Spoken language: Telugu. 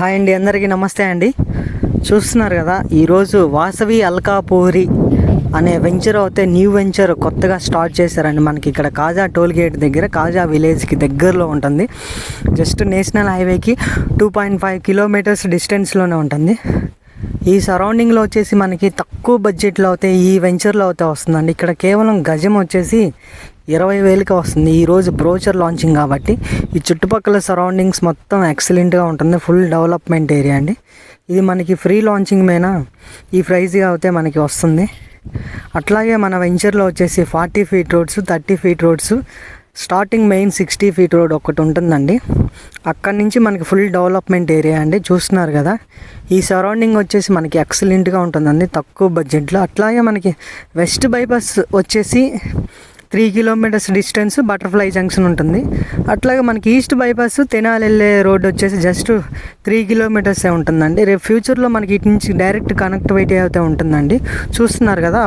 హాయ్ అండి, అందరికీ నమస్తే అండి. చూస్తున్నారు కదా, ఈరోజు వాసవి అల్కాపూరి అనే వెంచర్ అయితే న్యూ వెంచర్ కొత్తగా స్టార్ట్ చేశారండి. మనకి ఇక్కడ కాజా టోల్ గేట్ దగ్గర, కాజా విలేజ్కి దగ్గరలో ఉంటుంది. జస్ట్ నేషనల్ హైవేకి 2.5 కిలోమీటర్స్ డిస్టెన్స్లోనే ఉంటుంది. ఈ సరౌండింగ్లో వచ్చేసి మనకి తక్కువ బడ్జెట్లో అయితే ఈ వెంచర్లో అయితే వస్తుందండి. ఇక్కడ కేవలం గజం వచ్చేసి 20,000కి వస్తుంది. ఈరోజు బ్రోచర్ లాంచింగ్ కాబట్టి ఈ చుట్టుపక్కల సరౌండింగ్స్ మొత్తం ఎక్సలెంట్గా ఉంటుంది. ఫుల్ డెవలప్మెంట్ ఏరియా అండి. ఇది మనకి ఫ్రీ లాంచింగ్ మీద ఈ ప్రైజ్గా అయితే మనకి వస్తుంది. అట్లాగే మన వెంచర్లో వచ్చేసి 40 feet roads, 30 feet roads, starting main 60 feet road ఒకటి ఉంటుందండి. అక్కడి నుంచి మనకి ఫుల్ డెవలప్మెంట్ ఏరియా అండి. చూస్తున్నారు కదా, ఈ సరౌండింగ్ వచ్చేసి మనకి ఎక్సలెంట్గా ఉంటుందండి తక్కువ బడ్జెట్లో. అట్లాగే మనకి వెస్ట్ బైపాస్ వచ్చేసి 3 కిలోమీటర్స్ డిస్టెన్స్ బటర్ఫ్లై జంక్షన్ ఉంటుంది. అట్లాగే మనకి ఈస్ట్ బైపాస్ తెనాలి వెళ్ళే రోడ్ వచ్చేసి జస్ట్ 3 కిలోమీటర్సే ఉంటుందండి. రేపు ఫ్యూచర్లో మనకి ఇటు నుంచి డైరెక్ట్ కనెక్టివిటీ అయితే ఉంటుందండి. చూస్తున్నారు కదా.